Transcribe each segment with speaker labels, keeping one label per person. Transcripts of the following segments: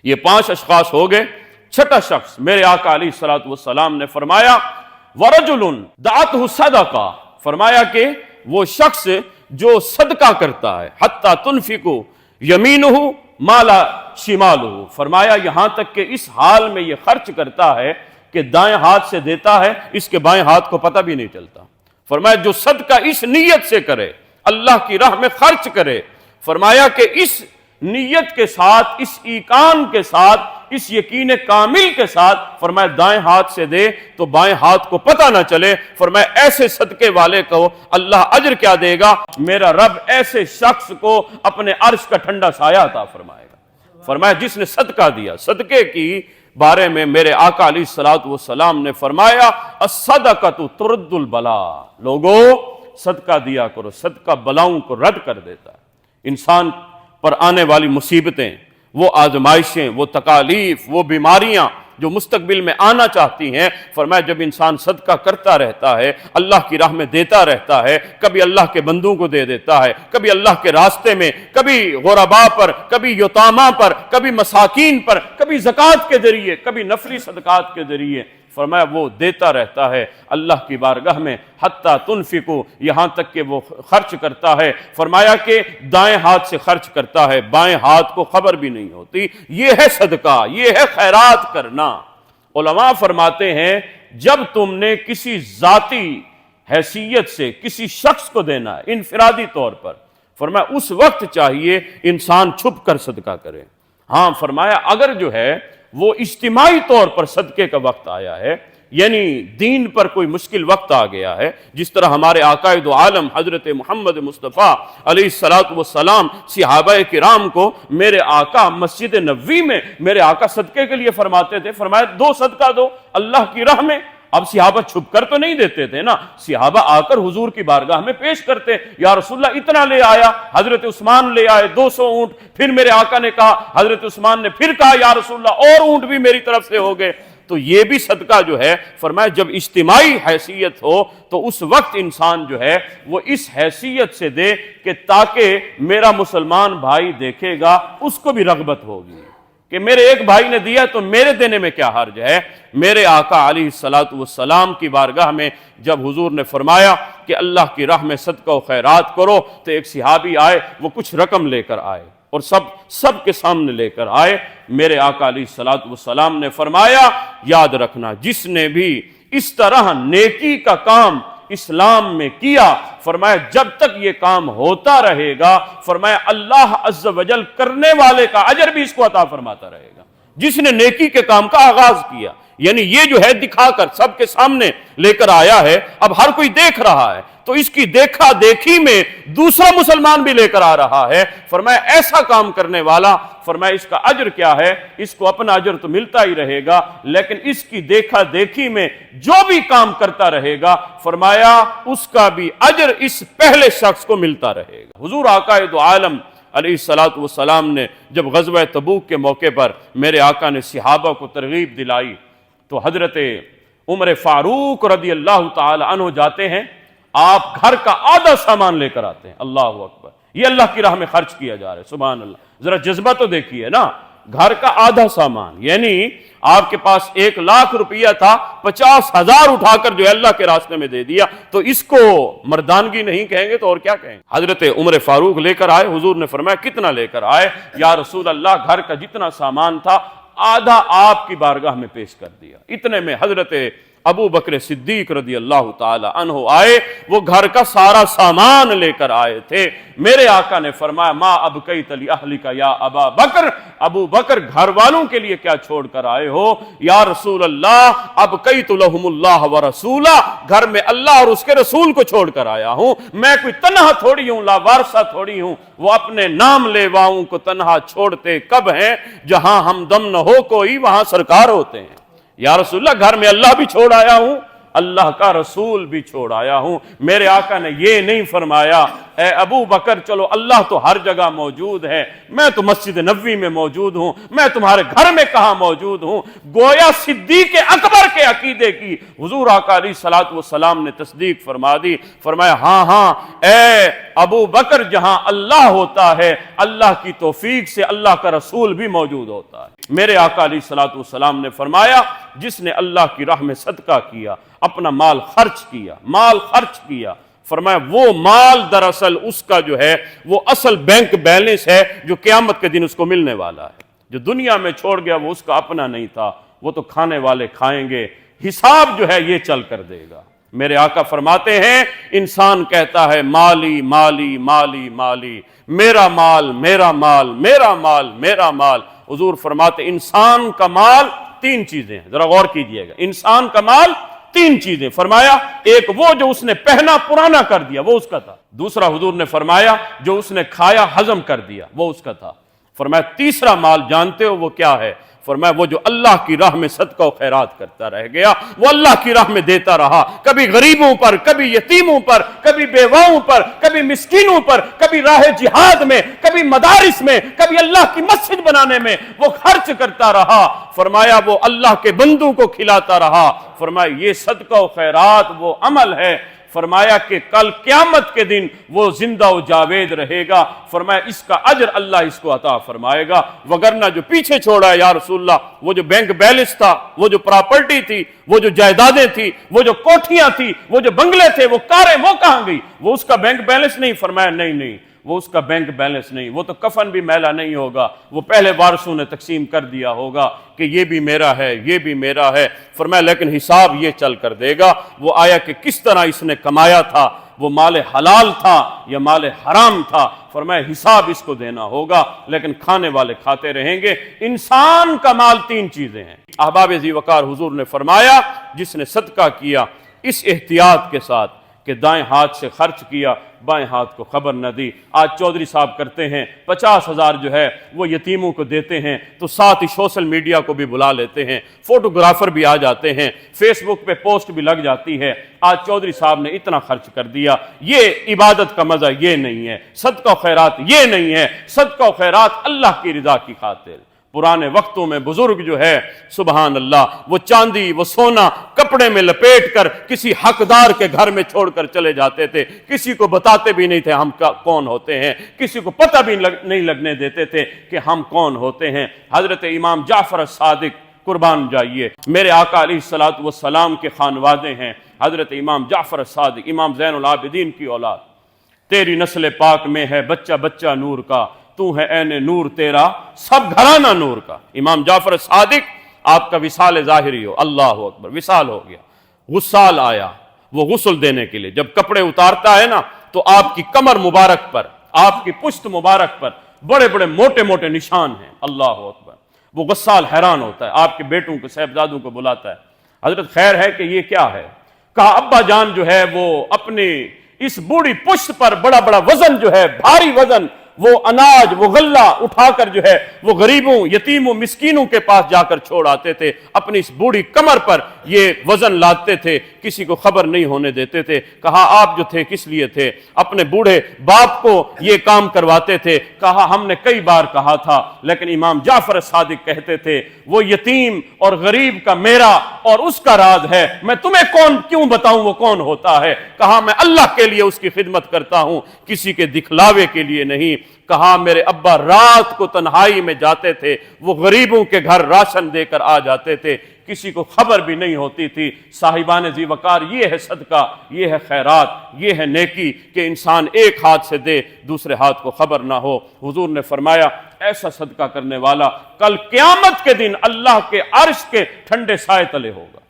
Speaker 1: یہ 5 اشخاص ہو گئے۔ چھٹا شخص میرے آقا علیہ الصلوۃ والسلام نے فرمایا وَرَجُلٌ دَعَتْهُ صَدَقَةٌ، فرمایا کہ وہ شخص جو صدقہ کرتا ہے حَتَّى تُنْفِقُ يَمِينُهُ مَا لَا شِمَالُهُ، فرمایا یہاں تک کہ اس حال میں یہ خرچ کرتا ہے کہ دائیں ہاتھ سے دیتا ہے، اس کے بائیں ہاتھ کو پتہ بھی نہیں چلتا۔ فرمایا جو صدقہ اس نیت سے کرے، اللہ کی راہ میں خرچ کرے، فرمایا کہ اس نیت کے ساتھ، اس ایقان کے ساتھ، اس یقین کامل کے ساتھ، فرمایا دائیں ہاتھ سے دے تو بائیں ہاتھ کو پتہ نہ چلے، فرمایا ایسے صدقے والے کو اللہ اجر کیا دے گا، میرا رب ایسے شخص کو اپنے عرش کا ٹھنڈا سایہ عطا فرمائے گا۔ فرمایا جس نے صدقہ دیا، صدقے کی بارے میں میرے آقا علیہ الصلوۃ والسلام نے فرمایا الصدقۃ ترد البلاء، لوگو صدقہ دیا کرو، صدقہ بلاؤں کو رد کر دیتا ہے۔ انسان پر آنے والی مصیبتیں، وہ آزمائشیں، وہ تکالیف، وہ بیماریاں جو مستقبل میں آنا چاہتی ہیں، فرمایا جب انسان صدقہ کرتا رہتا ہے، اللہ کی راہ میں دیتا رہتا ہے، کبھی اللہ کے بندوں کو دے دیتا ہے، کبھی اللہ کے راستے میں، کبھی غرباء پر، کبھی یتاماء پر، کبھی مساکین پر، کبھی زکوٰۃ کے ذریعے، کبھی نفلی صدقات کے ذریعے، فرمایا وہ دیتا رہتا ہے اللہ کی بارگاہ میں حتیٰ تنفقوا، یہاں تک کہ وہ خرچ کرتا ہے، فرمایا کہ دائیں ہاتھ سے خرچ کرتا ہے، بائیں ہاتھ کو خبر بھی نہیں ہوتی۔ یہ ہے صدقہ، یہ ہے خیرات کرنا۔ علماء فرماتے ہیں جب تم نے کسی ذاتی حیثیت سے کسی شخص کو دینا ہے انفرادی طور پر، فرمایا اس وقت چاہیے انسان چھپ کر صدقہ کرے۔ ہاں فرمایا اگر جو ہے وہ اجتماعی طور پر صدقے کا وقت آیا ہے، یعنی دین پر کوئی مشکل وقت آ گیا ہے، جس طرح ہمارے آقائے دو عالم حضرت محمد مصطفیٰ علیہ الصلوۃ والسلام صحابہ کرام کو میرے آقا مسجد نبوی میں میرے آقا صدقے کے لیے فرماتے تھے، فرمایا دو صدقہ دو اللہ کی راہ میں۔ اب صحابہ چھپ کر تو نہیں دیتے تھے نا، صحابہ آ کر حضور کی بارگاہ میں پیش کرتے، یا رسول اللہ اتنا لے آیا، حضرت عثمان لے آئے 200 اونٹ، پھر میرے آقا نے کہا، حضرت عثمان نے پھر کہا یا رسول اللہ اور اونٹ بھی میری طرف سے ہو گئے۔ تو یہ بھی صدقہ جو ہے فرمایا جب اجتماعی حیثیت ہو تو اس وقت انسان جو ہے وہ اس حیثیت سے دے کہ تاکہ میرا مسلمان بھائی دیکھے گا، اس کو بھی رغبت ہوگی کہ میرے ایک بھائی نے دیا تو میرے دینے میں کیا حرج ہے۔ میرے آقا علیہ الصلوۃ والسلام کی بارگاہ میں جب حضور نے فرمایا کہ اللہ کی راہ میں صدقہ و خیرات کرو تو ایک صحابی آئے، وہ کچھ رقم لے کر آئے اور سب کے سامنے لے کر آئے۔ میرے آقا علیہ الصلوۃ والسلام نے فرمایا یاد رکھنا جس نے بھی اس طرح نیکی کا کام اسلام میں کیا، فرمایا جب تک یہ کام ہوتا رہے گا، فرمایا اللہ عز و جل کرنے والے کا اجر بھی اس کو عطا فرماتا رہے گا۔ جس نے نیکی کے کام کا آغاز کیا، یعنی یہ جو ہے دکھا کر سب کے سامنے لے کر آیا ہے، اب ہر کوئی دیکھ رہا ہے تو اس کی دیکھا دیکھی میں دوسرا مسلمان بھی لے کر آ رہا ہے، فرمایا ایسا کام کرنے والا، فرمایا اس کا اجر کیا ہے، اس کو اپنا اجر تو ملتا ہی رہے گا، لیکن اس کی دیکھا دیکھی میں جو بھی کام کرتا رہے گا، فرمایا اس کا بھی اجر اس پہلے شخص کو ملتا رہے گا۔ حضور آقا دو عالم علیہ الصلوۃ والسلام نے جب غزوہ تبوک کے موقع پر میرے آقا نے صحابہ کو ترغیب دلائی تو حضرت عمر فاروق رضی اللہ تعالی عنہ جاتے ہیں، آپ گھر کا آدھا سامان لے کر آتے ہیں، اللہ اکبر، یہ اللہ کی راہ میں خرچ کیا جا رہا ہے، سبحان اللہ، ذرا جذبہ تو دیکھیے نا، گھر کا آدھا سامان، یعنی آپ کے پاس 1,00,000 روپیہ تھا، 50,000 اٹھا کر جو ہے اللہ کے راستے میں دے دیا، تو اس کو مردانگی نہیں کہیں گے تو اور کیا کہیں گے۔ حضرت عمر فاروق لے کر آئے، حضور نے فرمایا کتنا لے کر آئے؟ یا رسول اللہ گھر کا جتنا سامان تھا آدھا آپ کی بارگاہ میں پیش کر دیا۔ اتنے میں حضرت ابو بکر صدیق رضی اللہ تعالی عنہ آئے، وہ گھر کا سارا سامان لے کر آئے تھے۔ میرے آقا نے فرمایا ما ابقیت لاہلک یا ابا بکر، ابو بکر گھر والوں کے لیے کیا چھوڑ کر آئے ہو؟ یا رسول اللہ ابقیت لہم اللہ ورسولہ، گھر میں اللہ اور اس کے رسول کو چھوڑ کر آیا ہوں، میں کوئی تنہا تھوڑی ہوں، لا وارثہ تھوڑی ہوں۔ وہ اپنے نام لیواؤں کو تنہا چھوڑتے کب ہیں؟ جہاں ہمدم نہ ہو کوئی وہاں سرکار ہوتے ہیں۔ یا رسول اللہ گھر میں اللہ بھی چھوڑ آیا ہوں، اللہ کا رسول بھی چھوڑ آیا ہوں۔ میرے آقا نے یہ نہیں فرمایا اے ابو بکر چلو اللہ تو ہر جگہ موجود ہے، میں تو مسجد نبوی میں موجود ہوں، میں تمہارے گھر میں کہاں موجود ہوں۔ گویا صدیق اکبر کے عقیدے کی حضور آقا علیہ الصلوۃ والسلام نے تصدیق فرما دی، فرمایا ہاں ہاں اے ابو بکر، جہاں اللہ ہوتا ہے اللہ کی توفیق سے اللہ کا رسول بھی موجود ہوتا ہے۔ میرے آقا علیہ الصلوۃ والسلام نے فرمایا جس نے اللہ کی راہ میں صدقہ کیا، اپنا مال خرچ کیا، فرمایا وہ مال دراصل اس کا جو ہے وہ اصل بینک بیلنس ہے جو قیامت کے دن اس کو ملنے والا ہے۔ جو دنیا میں چھوڑ گیا وہ اس کا اپنا نہیں تھا، وہ تو کھانے والے کھائیں گے، حساب جو ہے یہ چل کر دے گا۔ میرے آقا فرماتے ہیں انسان کہتا ہے مالی مالی مالی مالی، میرا مال میرا مال میرا مال میرا مال۔ حضور فرماتے انسان کا مال تین چیزیں ہیں، ذرا غور کیجئے گا، انسان کا مال تین چیزیں، فرمایا ایک وہ جو اس نے پہنا پرانا کر دیا وہ اس کا تھا، دوسرا حضور نے فرمایا جو اس نے کھایا ہضم کر دیا وہ اس کا تھا، فرمایا تیسرا مال جانتے ہو وہ کیا ہے؟ فرمایا وہ جو اللہ کی راہ میں صدقہ و خیرات کرتا رہ گیا، وہ اللہ کی راہ میں دیتا رہا، کبھی غریبوں پر، کبھی یتیموں پر، کبھی بیواؤں پر، کبھی مسکینوں پر، کبھی راہ جہاد میں، کبھی مدارس میں، کبھی اللہ کی مسجد بنانے میں وہ خرچ کرتا رہا۔ فرمایا وہ اللہ کے بندوں کو کھلاتا رہا۔ فرمایا یہ صدقہ و خیرات وہ عمل ہے، فرمایا کہ کل قیامت کے دن وہ زندہ و جاوید رہے گا، فرمایا اس کا اجر اللہ اس کو عطا فرمائے گا، وگرنہ جو پیچھے چھوڑا ہے یا رسول اللہ، وہ جو بینک بیلنس تھا، وہ جو پراپرٹی تھی، وہ جو جائیدادیں تھی، وہ جو کوٹھیاں تھی، وہ جو بنگلے تھے، وہ کاریں، وہ کہاں گئی؟ وہ اس کا بینک بیلنس نہیں؟ فرمایا نہیں وہ اس کا بینک بیلنس نہیں، وہ تو کفن بھی میلا نہیں ہوگا، وہ پہلے وارثوں نے تقسیم کر دیا ہوگا کہ یہ بھی میرا ہے یہ بھی میرا ہے۔ فرمایا لیکن حساب یہ چل کر دے گا، وہ آیا کہ کس طرح اس نے کمایا تھا، وہ مال حلال تھا یا مال حرام تھا، فرمایا حساب اس کو دینا ہوگا، لیکن کھانے والے کھاتے رہیں گے۔ انسان کا مال تین چیزیں ہیں۔ احباب ذی وقار حضور نے فرمایا جس نے صدقہ کیا اس احتیاط کے ساتھ کہ دائیں ہاتھ سے خرچ کیا، بائیں ہاتھ کو خبر نہ دی۔ آج چودھری صاحب کرتے ہیں 50,000 جو ہے وہ یتیموں کو دیتے ہیں تو ساتھ ہی سوشل میڈیا کو بھی بلا لیتے ہیں، فوٹوگرافر بھی آ جاتے ہیں، فیس بک پہ پوسٹ بھی لگ جاتی ہے، آج چودھری صاحب نے اتنا خرچ کر دیا۔ یہ عبادت کا مزہ یہ نہیں ہے، صدقہ و خیرات یہ نہیں ہے، صدقہ و خیرات اللہ کی رضا کی خاطر۔ پرانے وقتوں میں بزرگ جو ہے سبحان اللہ وہ چاندی وہ سونا کپڑے میں لپیٹ کر کسی حقدار کے گھر میں چھوڑ کر چلے جاتے تھے، کسی کو بتاتے بھی نہیں تھے ہم کون ہوتے ہیں، کسی کو پتہ بھی نہیں لگنے دیتے تھے کہ ہم کون ہوتے ہیں۔ حضرت امام جعفر الصادق قربان جائیے، میرے آقا علیہ الصلوۃ والسلام کے خانوادے ہیں، حضرت امام جعفر الصادق امام زین العابدین کی اولاد۔ تیری نسل پاک میں ہے بچہ بچہ نور کا، تو ہے این نور تیرا سب گھرانہ نور کا۔ امام جعفر صادق آپ کا وصال ظاہری ہو، اللہ اکبر، وصال ہو گیا، غسال آیا وہ غسل دینے کے لیے، جب کپڑے اتارتا ہے نا تو آپ کی کمر مبارک پر، آپ کی پشت مبارک پر بڑے بڑے موٹے موٹے نشان ہیں، اللہ اکبر۔ وہ غسال حیران ہوتا ہے، آپ کے بیٹوں کو صاحبزادوں کو بلاتا ہے، حضرت خیر ہے کہ یہ کیا ہے؟ کہا ابا جان جو ہے وہ اپنی اس بوڑھی پشت پر بڑا بڑا وزن جو ہے، بھاری وزن، وہ اناج وہ غلہ اٹھا کر جو ہے وہ غریبوں یتیموں مسکینوں کے پاس جا کر چھوڑ آتے تھے، اپنی اس بوڑھی کمر پر یہ وزن لاتے تھے، کسی کو خبر نہیں ہونے دیتے تھے۔ کہا آپ جو تھے کس لیے تھے؟ اپنے بوڑھے باپ کو یہ کام کرواتے تھے۔ کہا ہم نے کئی بار کہا تھا، لیکن امام جعفر صادق کہتے تھے وہ یتیم اور غریب کا میرا اور اس کا راز ہے، میں تمہیں کیوں بتاؤں وہ کون ہوتا ہے؟ کہا میں اللہ کے لیے اس کی خدمت کرتا ہوں، کسی کے دکھلاوے کے لیے نہیں۔ کہا میرے ابا رات کو تنہائی میں جاتے تھے، وہ غریبوں کے گھر راشن دے کر آ جاتے تھے، کسی کو خبر بھی نہیں ہوتی تھی۔ صاحبان ذی وقار یہ ہے صدقہ، یہ ہے خیرات، یہ ہے نیکی کہ انسان ایک ہاتھ سے دے دوسرے ہاتھ کو خبر نہ ہو۔ حضور نے فرمایا ایسا صدقہ کرنے والا کل قیامت کے دن اللہ کے عرش کے ٹھنڈے سائے تلے ہوگا۔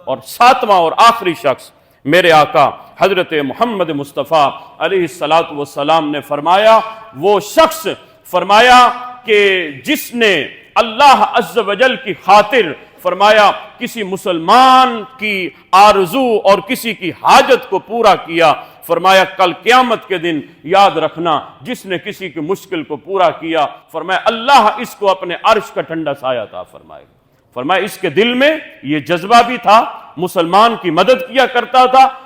Speaker 1: اور ساتواں اور آخری شخص میرے آقا حضرت محمد مصطفیٰ علیہ الصلوۃ والسلام نے فرمایا وہ شخص، فرمایا کہ جس نے اللہ عز و جل کی خاطر فرمایا کسی مسلمان کی آرزو اور کسی کی حاجت کو پورا کیا، فرمایا کل قیامت کے دن یاد رکھنا جس نے کسی کی مشکل کو پورا کیا، فرمایا اللہ اس کو اپنے عرش کا ٹھنڈا سایہ عطا فرمائے گا۔ فرمایا اس کے دل میں یہ جذبہ بھی تھا، مسلمان کی مدد کیا کرتا تھا،